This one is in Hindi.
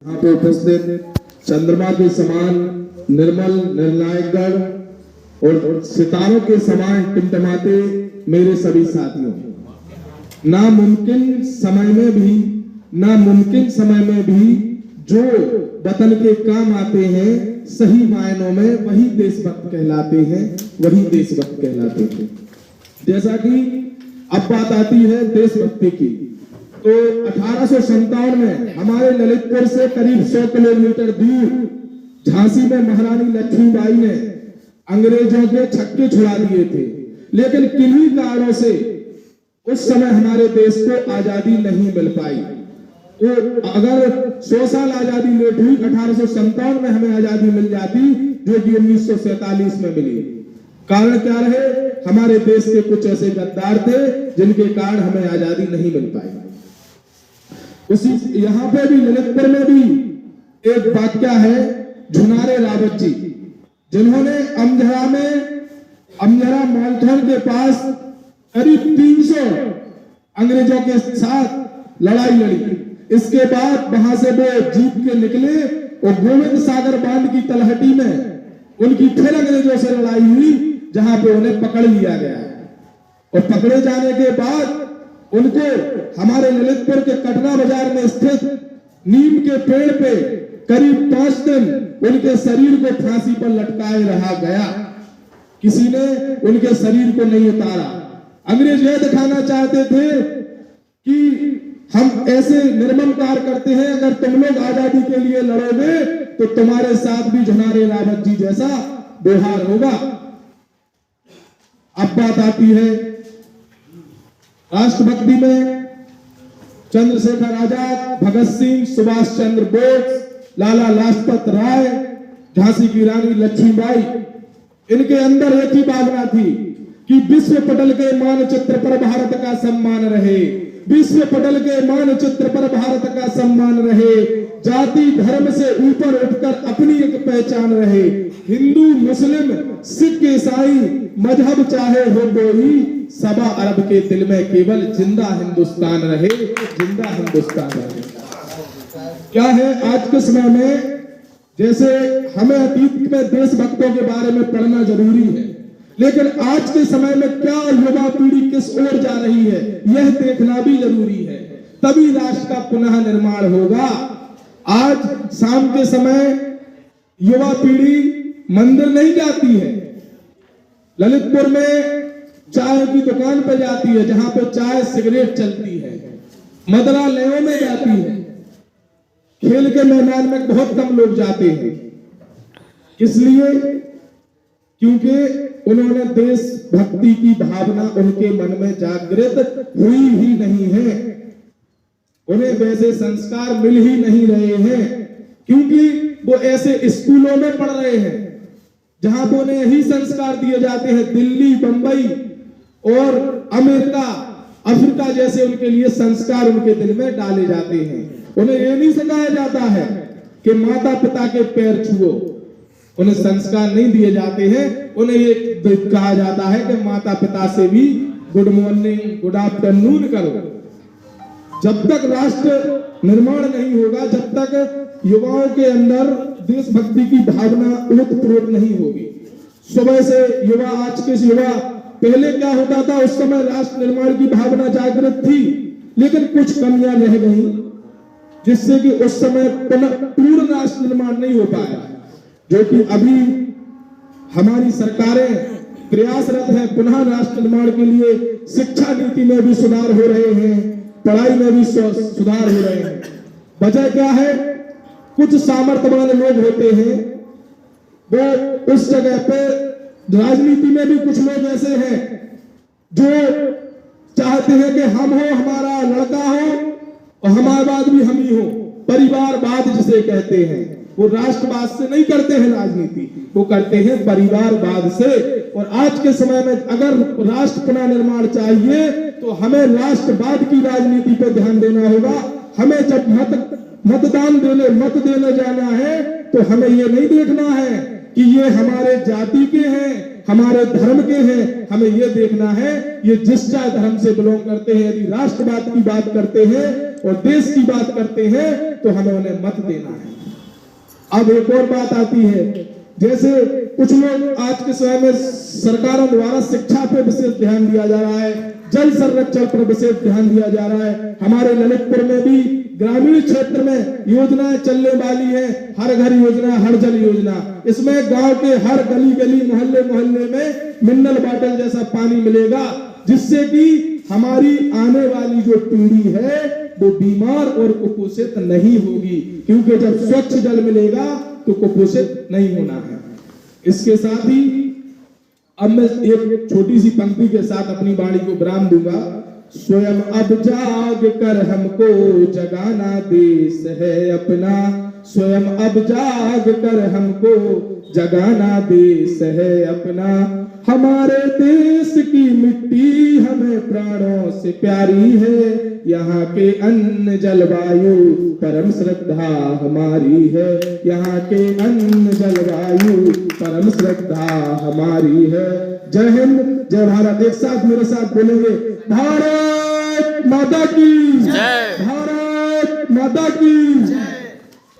यहाँ पे उपस्थित चंद्रमा के समान निर्मल निर्णायक गण और सितारों के समान टिमटिमाते मेरे सभी साथियों, नामुमकिन समय में भी जो वतन के काम आते हैं, सही मायनों में वही देशभक्त कहलाते हैं। जैसा कि अब बात आती है देशभक्ति की, तो 1857 में हमारे ललितपुर से करीब 100 किलोमीटर दूर झांसी में महारानी लक्ष्मीबाई ने अंग्रेजों के छक्के छुड़ा दिए थे, लेकिन किन्हीं कारणों से उस समय हमारे देश को आजादी नहीं मिल पाई। तो अगर 100 साल आजादी लेट हुई, 1857 में हमें आजादी मिल जाती, जो कि 1947 में मिली। कारण क्या रहे? हमारे देश के कुछ ऐसे गद्दार थे जिनके कारण हमें आजादी नहीं मिल पाई। उसी यहाँ पे भी ललितपुर में भी एक वाक्या है झुनारे रावत जी, जिन्होंने अमझरा मालथन के पास करीब 300 अंग्रेजों के साथ लड़ाई लड़ी। इसके बाद वहां से वो जीत के निकले और गोविंद सागर बांध की तलहटी में उनकी फिर अंग्रेजों से लड़ाई हुई, जहां पे उन्हें पकड़ लिया गया। और पकड़े जाने के बाद उनको हमारे ललितपुर के कटना बाजार में स्थित नीम के पेड़ पे करीब 5 दिन उनके शरीर को फांसी पर लटकाए रहा गया। किसी ने उनके शरीर को नहीं उतारा। अंग्रेज यह दिखाना चाहते थे कि हम ऐसे निर्मम कार्य करते हैं, अगर तुम लोग आजादी के लिए लड़ोगे तो तुम्हारे साथ भी झुनारे रावत जी जैसा व्यवहार होगा। अब बात आती है राष्ट्रभक्ति में। चंद्रशेखर आजाद, भगत सिंह, सुभाष चंद्र बोस, लाला लाजपत राय, झांसी की रानी लक्ष्मीबाई, इनके अंदर एक ही भावना थी कि विश्व पटल के मानचित्र पर भारत का सम्मान रहे, विश्व पटल के मानचित्र पर भारत का सम्मान रहे, जाति धर्म से ऊपर उठकर अपनी एक पहचान रहे, हिंदू मुस्लिम सिख ईसाई मजहब चाहे हो कोई, सबा अरब के दिल में केवल जिंदा हिंदुस्तान रहे, जिंदा हिंदुस्तान रहे। क्या है आज के समय में, जैसे हमें अतीत में देशभक्तों के बारे में पढ़ना जरूरी है, लेकिन आज के समय में क्या युवा पीढ़ी किस ओर जा रही है यह देखना भी जरूरी है, तभी राष्ट्र का पुनः निर्माण होगा। आज शाम के समय युवा पीढ़ी मंदिर नहीं जाती है, ललितपुर में चाय की दुकान पर जाती है, जहां पर चाय सिगरेट चलती है, मदरालयों में जाती है, खेल के मैदान में बहुत कम लोग जाते हैं। इसलिए क्योंकि उन्होंने देशभक्ति की भावना उनके मन में जागृत हुई ही नहीं है, उन्हें वैसे संस्कार मिल ही नहीं रहे हैं, क्योंकि वो ऐसे स्कूलों में पढ़ रहे हैं जहां पर उन्हें यही संस्कार दिए जाते हैं। दिल्ली, बंबई और अमेरिका, अफ्रीका जैसे उनके लिए संस्कार उनके दिल में डाले जाते हैं। उन्हें यह नहीं सिखाया जाता है कि माता पिता के पैर छुओ, उन्हें संस्कार नहीं दिए जाते हैं। उन्हें ये कहा जाता है कि माता पिता से भी गुड मॉर्निंग, गुड आफ्टरनून करो। जब तक राष्ट्र निर्माण नहीं होगा, जब तक युवाओं के अंदर देशभक्ति की भावना ओतप्रोत नहीं होगी। सुबह से युवा, आज के युवा, पहले क्या होता था, उस समय राष्ट्र निर्माण की भावना जागृत थी, लेकिन कुछ कमियां रह गई, जिससे कि उस समय पूर्ण राष्ट्र निर्माण नहीं हो पाया, जो कि अभी हमारी सरकारें प्रयासरत हैं पुनः राष्ट्र निर्माण के लिए। शिक्षा नीति में भी सुधार हो रहे हैं, पढ़ाई में भी सुधार हो रहे हैं। वजह क्या है? कुछ सामर्थ्यवान लोग होते हैं, वो उस जगह पे राजनीति में भी कुछ लोग ऐसे हैं जो चाहते हैं कि हम हो, हमारा लड़का हो और हमारे बाद भी हम ही हो। परिवारवाद जिसे कहते हैं, वो राष्ट्रवाद से नहीं करते हैं राजनीति, वो करते हैं परिवारवाद से। और आज के समय में अगर राष्ट्र पुनः निर्माण चाहिए तो हमें राष्ट्रवाद की राजनीति पर ध्यान देना होगा। हमें जब मत देने जाना है तो हमें ये नहीं देखना है कि ये हमारे जाति के हैं, हमारे धर्म के हैं। हमें ये देखना है ये जिस चाहे धर्म से बिलोंग करते हैं, यदि राष्ट्रवाद की बात करते हैं और देश की बात करते हैं तो हमें उन्हें मत देना है। अब एक और बात आती है, जैसे कुछ लोग आज के समय में सरकारों द्वारा शिक्षा पे विशेष ध्यान दिया जा रहा है, जल संरक्षण पर विशेष ध्यान दिया जा रहा है। हमारे ललितपुर में भी ग्रामीण क्षेत्र में योजनाएं चलने वाली है, हर घर योजना, हर जल योजना। इसमें गांव के हर गली गली, मोहल्ले मोहल्ले में मिनरल वाटर जैसा पानी मिलेगा, जिससे कि हमारी आने वाली जो पीढ़ी है वो बीमार और कुपोषित नहीं होगी, क्योंकि जब स्वच्छ जल मिलेगा तो कुपोषित नहीं होना है। इसके साथ ही अब मैं एक छोटी सी पंक्ति के साथ अपनी वाणी को विराम दूंगा। स्वयं अब जाग कर हमको जगाना देश है अपना, स्वयं अब जाग कर हमको जगाना देश है अपना। हमारे देश की मिट्टी हमें प्राणों से प्यारी है, यहाँ के अन्न जलवायु परम श्रद्धा हमारी है, यहाँ के अन्न जलवायु परम श्रद्धा हमारी है। जय हिंद, जय भारत। एक साथ मेरे साथ बोलेंगे, भारत माता की जय, भारत माता की जय।